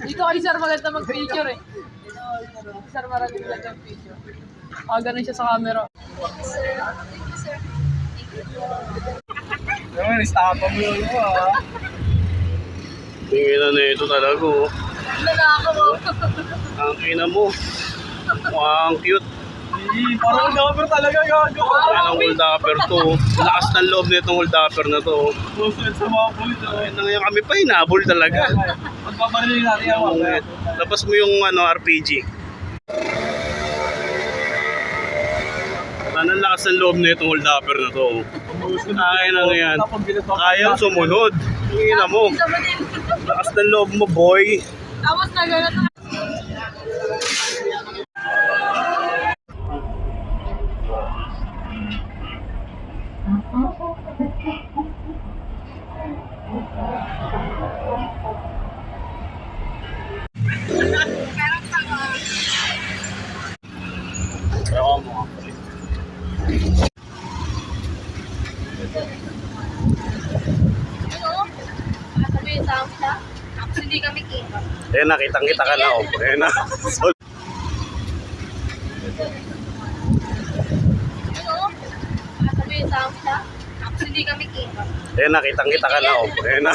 Dito kay Sir maganda mag-picture eh. Sir maraming maganda picture. Ganun siya sa camera. Naman, istapa mo yun mo ah. Tingin na ito talaga oh. Lalaka mo. Ang ina mo. Mukhang cute. Parang hold-upper talaga gago. Yan ang hold-upper to. Lakas ng loob nitong hold-upper na to. Susunod sa mga pulis. Ngayon kami pa hinabol talaga. Magpaparilin natin yan mga. Tapos mo yung RPG. Ang lakas ng loob nitong hold-upper na to. Kaya na yan. Kayang sumunod. Tingin mo. Lakas ng loob mo, boy. Tapos na gano'n. Sabihin sa amin siya, tapos hindi kami kita. Eh, nakitang-kita ka na oh. Eh, na. Sabihin sa amin siya, tapos hindi kami kita. Eh, nakitang-kita ka na oh. Eh, na.